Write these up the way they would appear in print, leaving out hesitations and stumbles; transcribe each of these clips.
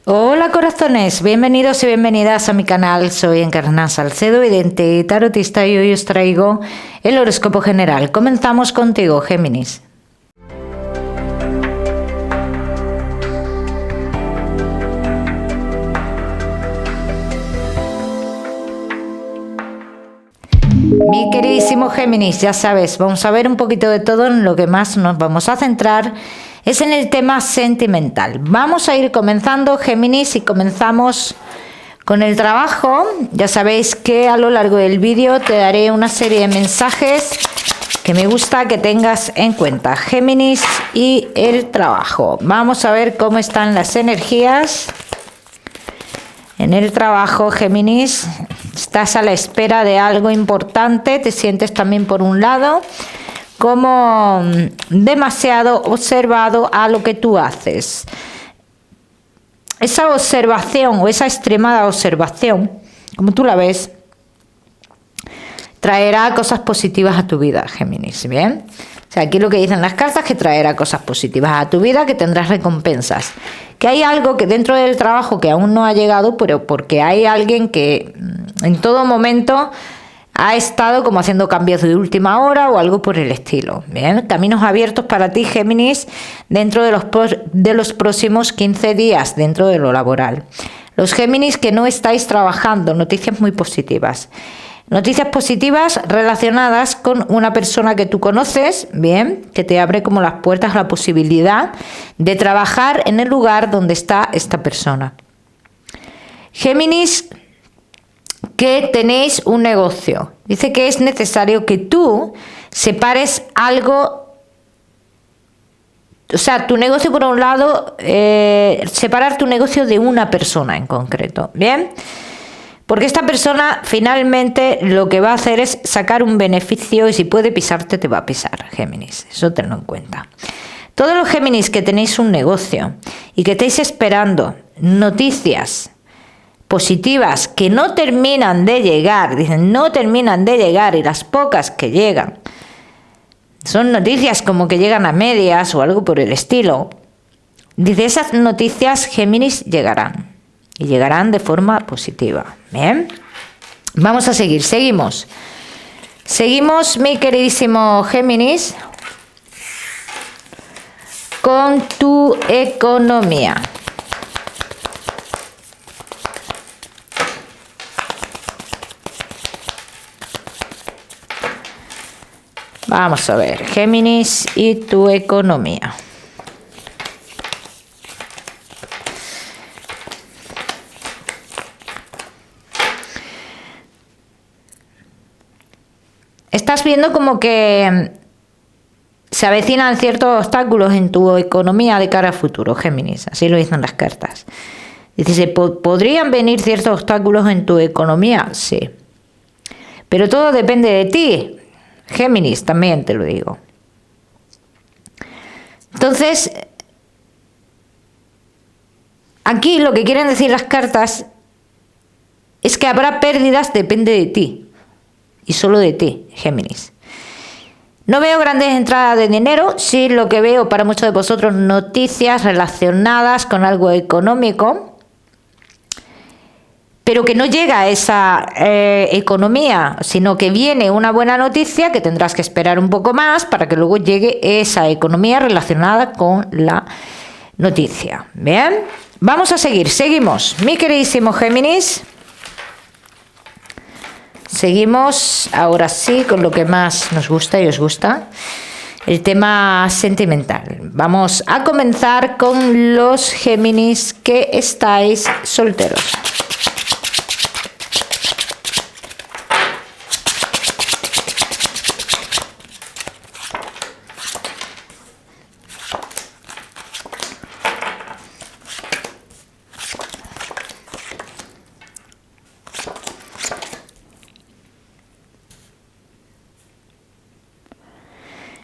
Hola corazones, bienvenidos y bienvenidas a mi canal. Soy Encarna Salcedo, vidente y tarotista, y hoy os traigo el horóscopo general. Comenzamos contigo, Géminis. Mi queridísimo Géminis, ya sabes, vamos a ver un poquito de todo. En lo que más nos vamos a centrar es en el tema sentimental. Vamos a ir comenzando, Géminis, y comenzamos con el trabajo. Ya sabéis que a lo largo del vídeo te daré una serie de mensajes que me gusta que tengas en cuenta, Géminis, y el trabajo. Vamos a ver cómo están las energías en el trabajo, Géminis. Estás a la espera de algo importante, te sientes también por un lado como demasiado observado a lo que tú haces. Esa observación o esa extremada observación, como tú la ves, traerá cosas positivas a tu vida, Géminis, ¿bien? O sea, aquí lo que dicen las cartas, que traerá cosas positivas a tu vida, que tendrás recompensas. Que hay algo que dentro del trabajo que aún no ha llegado, pero porque hay alguien que en todo momento ha estado como haciendo cambios de última hora o algo por el estilo. Bien, caminos abiertos para ti, Géminis, dentro de los próximos 15 días, dentro de lo laboral. Los Géminis que no estáis trabajando, noticias muy positivas. Noticias positivas relacionadas con una persona que tú conoces, bien, que te abre como las puertas a la posibilidad de trabajar en el lugar donde está esta persona. Géminis, que tenéis un negocio. Dice que es necesario que tú separes algo, o sea, tu negocio por un lado, separar tu negocio de una persona en concreto, ¿bien? Porque esta persona finalmente lo que va a hacer es sacar un beneficio y si puede pisarte te va a pisar, Géminis. Eso tenlo en cuenta. Todos los Géminis que tenéis un negocio y que estáis esperando noticias positivas que no terminan de llegar, dicen no terminan de llegar, y las pocas que llegan son noticias como que llegan a medias o algo por el estilo. Dice, esas noticias, Géminis, llegarán y llegarán de forma positiva. Bien, vamos a seguir, seguimos, mi queridísimo Géminis, con tu economía. Vamos a ver, Géminis y tu economía. Estás viendo como que se avecinan ciertos obstáculos en tu economía de cara a futuro, Géminis. Así lo dicen las cartas. Dice, ¿podrían venir ciertos obstáculos en tu economía? Sí. Pero todo depende de ti, Géminis, también te lo digo. Entonces, aquí lo que quieren decir las cartas es que habrá pérdidas, depende de ti. Y solo de ti, Géminis. No veo grandes entradas de dinero, sí lo que veo para muchos de vosotros, noticias relacionadas con algo económico, pero que no llega a esa economía, sino que viene una buena noticia que tendrás que esperar un poco más para que luego llegue esa economía relacionada con la noticia. Bien, vamos a seguir, seguimos, mi queridísimo Géminis. Seguimos ahora sí con lo que más nos gusta y os gusta, el tema sentimental. Vamos a comenzar con los Géminis que estáis solteros.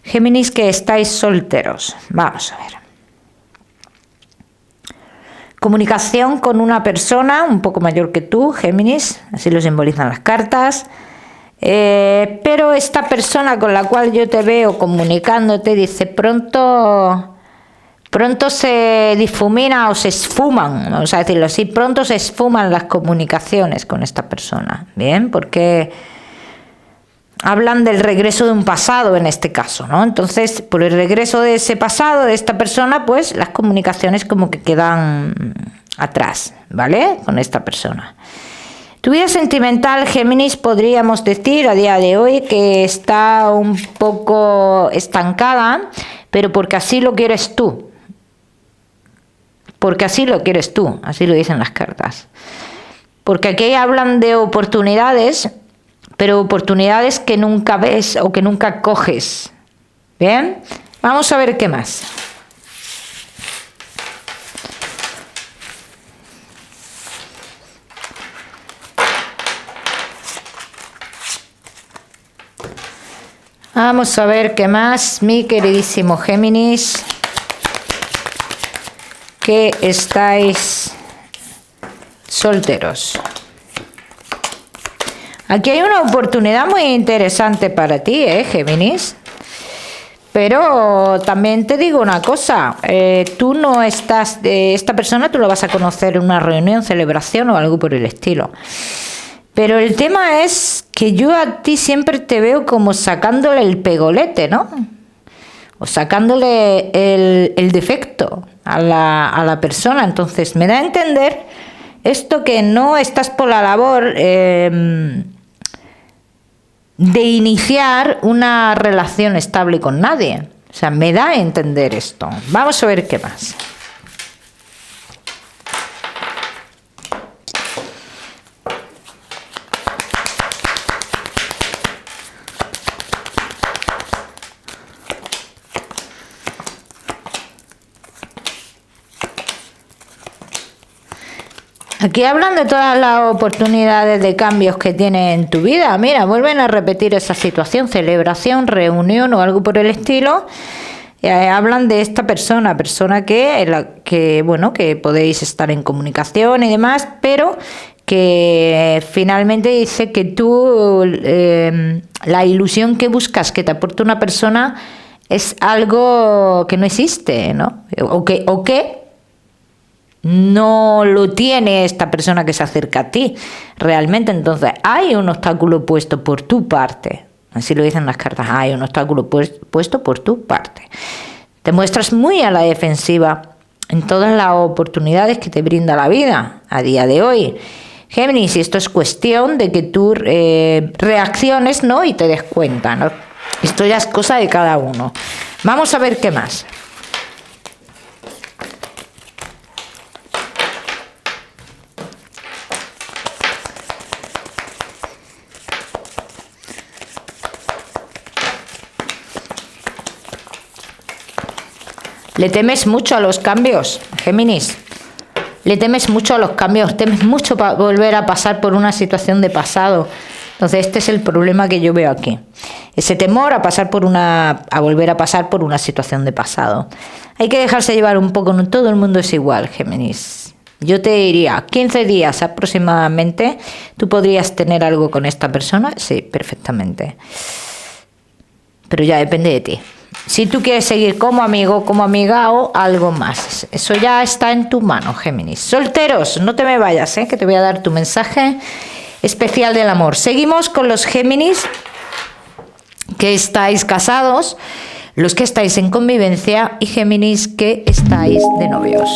Géminis que estáis solteros. Vamos a ver. Comunicación con una persona un poco mayor que tú, Géminis, así lo simbolizan las cartas. Pero esta persona con la cual yo te veo comunicándote dice, pronto Pronto se difumina o se esfuman, vamos a decirlo así, pronto se esfuman las comunicaciones con esta persona, ¿bien? Porque hablan del regreso de un pasado en este caso, ¿no? Entonces, por el regreso de ese pasado, de esta persona, pues las comunicaciones como que quedan atrás, ¿vale? Con esta persona. Tu vida sentimental, Géminis, podríamos decir a día de hoy que está un poco estancada, pero porque así lo quieres tú. Porque así lo quieres tú, así lo dicen las cartas. Porque aquí hablan de oportunidades, pero oportunidades que nunca ves o que nunca coges. ¿Bien? Vamos a ver qué más. Vamos a ver qué más, mi queridísimo Géminis, que estáis solteros. Aquí hay una oportunidad muy interesante para ti, Géminis. Pero también te digo una cosa, tú no estás, esta persona tú la vas a conocer en una reunión, celebración o algo por el estilo. Pero el tema es que yo a ti siempre te veo como sacándole el pegolete, ¿no? O sacándole el defecto a la persona. Entonces me da a entender esto que no estás por la labor de iniciar una relación estable con nadie. O sea, me da a entender esto. Vamos a ver qué más. Aquí hablan de todas las oportunidades de cambios que tienes en tu vida. Mira, vuelven a repetir esa situación, celebración, reunión o algo por el estilo. Hablan de esta persona que bueno, que podéis estar en comunicación y demás, pero que finalmente dice que tú la ilusión que buscas que te aporte una persona es algo que no existe, ¿no? O que no lo tiene esta persona que se acerca a ti realmente. Entonces hay un obstáculo puesto por tu parte, así lo dicen las cartas, hay un obstáculo puesto por tu parte. Te muestras muy a la defensiva en todas las oportunidades que te brinda la vida a día de hoy, Géminis, y esto es cuestión de que tú reacciones, ¿no? Y te des cuenta, ¿no? Esto ya es cosa de cada uno. Vamos a ver qué más. ¿Le temes mucho a los cambios, Géminis? Le temes mucho a los cambios, temes mucho volver a pasar por una situación de pasado. Entonces este es el problema que yo veo aquí. Ese temor a volver a pasar por una situación de pasado. Hay que dejarse llevar un poco, no todo el mundo es igual, Géminis. Yo te diría, 15 días aproximadamente, ¿tú podrías tener algo con esta persona? Sí, perfectamente. Pero ya depende de ti. Si tú quieres seguir como amigo, como amiga o algo más. Eso ya está en tu mano, Géminis. Solteros, no te me vayas, que te voy a dar tu mensaje especial del amor. Seguimos con los Géminis que estáis casados, los que estáis en convivencia y Géminis que estáis de novios.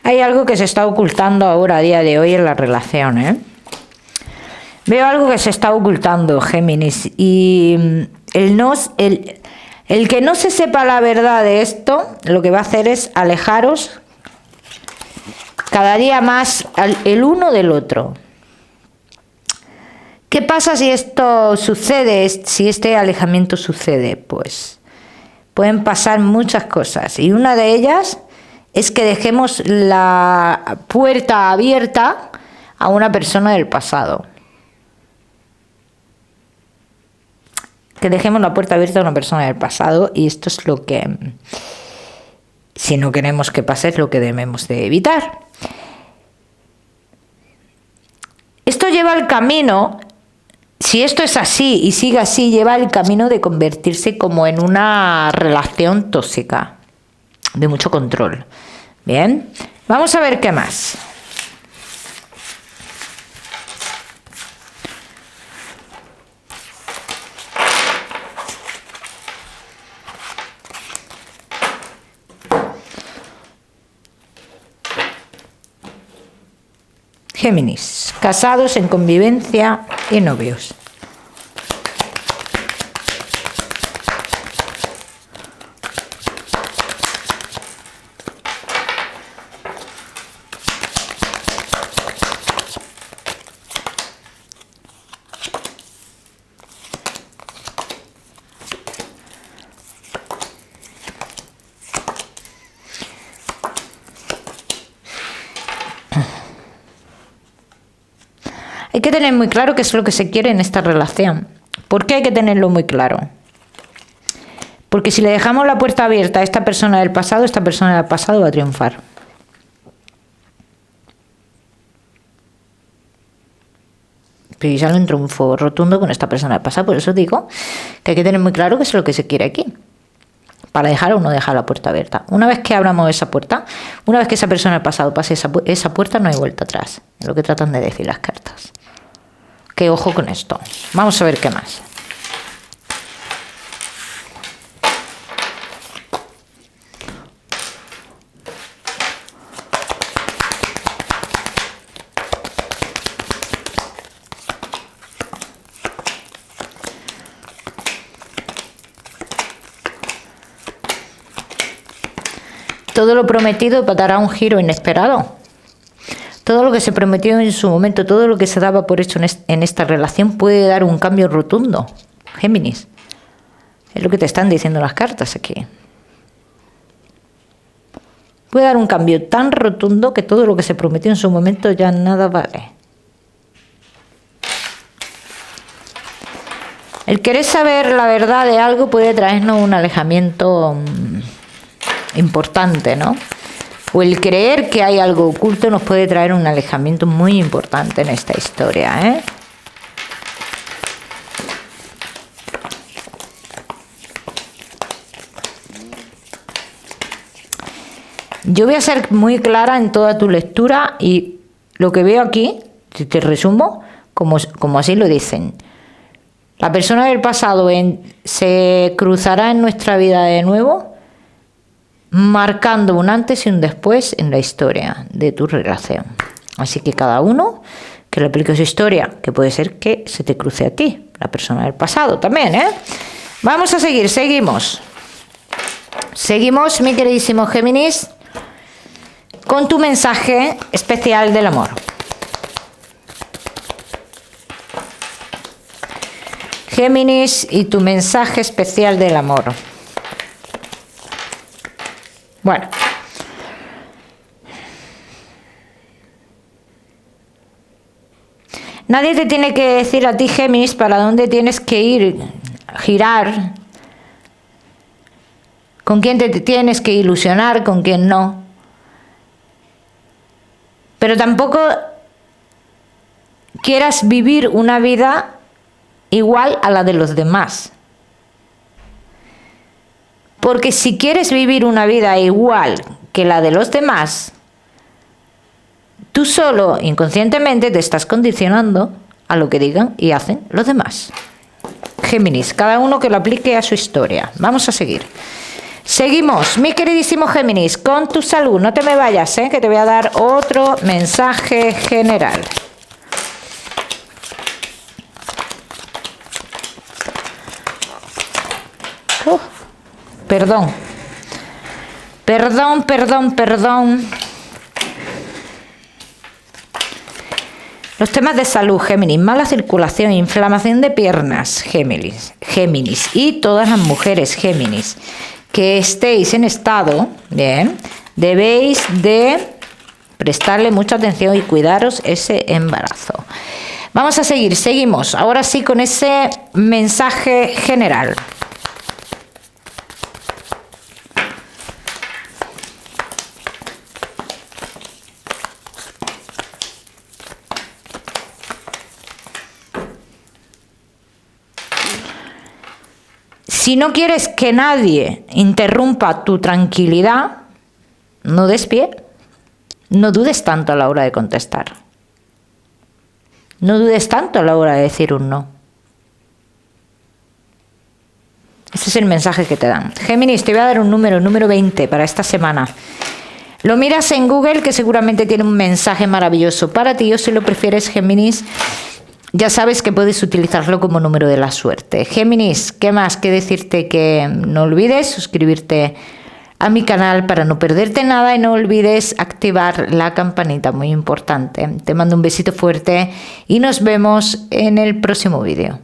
Hay algo que se está ocultando ahora a día de hoy en la relación, Veo algo que se está ocultando, Géminis, y el que no se sepa la verdad de esto, lo que va a hacer es alejaros cada día más el uno del otro. ¿Qué pasa si esto sucede, si este alejamiento sucede? Pues pueden pasar muchas cosas y una de ellas es que dejemos la puerta abierta a una persona del pasado. que dejemos la puerta abierta a una persona del pasado, y esto es lo que, si no queremos que pase, es lo que debemos de evitar. Esto lleva al camino, si esto es así y sigue así, lleva el camino de convertirse como en una relación tóxica, de mucho control. Bien, vamos a ver qué más. Géminis, casados, en convivencia y novios. Hay que tener muy claro qué es lo que se quiere en esta relación. ¿Por qué hay que tenerlo muy claro? Porque si le dejamos la puerta abierta a esta persona del pasado, esta persona del pasado va a triunfar. Pero ya lo un triunfo rotundo con esta persona del pasado. Por eso digo que hay que tener muy claro qué es lo que se quiere aquí, para dejar o no dejar la puerta abierta. Una vez que abramos esa puerta, una vez que esa persona del pasado pase esa puerta, no hay vuelta atrás. Es lo que tratan de decir las cartas. Que ojo con esto. Vamos a ver qué más. Todo lo prometido dará un giro inesperado. Todo lo que se prometió en su momento, todo lo que se daba por hecho en esta relación puede dar un cambio rotundo. Géminis. Es lo que te están diciendo las cartas aquí. Puede dar un cambio tan rotundo que todo lo que se prometió en su momento ya nada vale. El querer saber la verdad de algo puede traernos un alejamiento importante, ¿no? O el creer que hay algo oculto nos puede traer un alejamiento muy importante en esta historia, ¿eh? Yo voy a ser muy clara en toda tu lectura y lo que veo aquí, si te resumo, como así lo dicen. La persona del pasado se cruzará en nuestra vida de nuevo, marcando un antes y un después en la historia de tu relación. Así que cada uno que le aplique su historia, que puede ser que se te cruce a ti, la persona del pasado también, ¿eh? Vamos a seguir, seguimos. Seguimos, mi queridísimo Géminis, con tu mensaje especial del amor. Géminis y tu mensaje especial del amor. Bueno, nadie te tiene que decir a ti, Géminis, para dónde tienes que ir, girar, con quién te tienes que ilusionar, con quién no. Pero tampoco quieras vivir una vida igual a la de los demás. Porque si quieres vivir una vida igual que la de los demás, tú solo inconscientemente te estás condicionando a lo que digan y hacen los demás. Géminis, cada uno que lo aplique a su historia. Vamos a seguir. Seguimos, mi queridísimo Géminis, con tu salud. No te me vayas, que te voy a dar otro mensaje general. Perdón. Los temas de salud, Géminis, mala circulación, inflamación de piernas, Géminis, y todas las mujeres, Géminis, que estéis en estado, bien, debéis de prestarle mucha atención y cuidaros ese embarazo. Vamos a seguir, seguimos. Ahora sí con ese mensaje general. Si no quieres que nadie interrumpa tu tranquilidad, no des pie. No dudes tanto a la hora de contestar. No dudes tanto a la hora de decir un no. Ese es el mensaje que te dan. Géminis, te voy a dar un número 20 para esta semana. Lo miras en Google, que seguramente tiene un mensaje maravilloso para ti. O si lo prefieres, Géminis, ya sabes que puedes utilizarlo como número de la suerte. Géminis, ¿qué más que decirte? Que no olvides suscribirte a mi canal para no perderte nada y no olvides activar la campanita, muy importante. Te mando un besito fuerte y nos vemos en el próximo vídeo.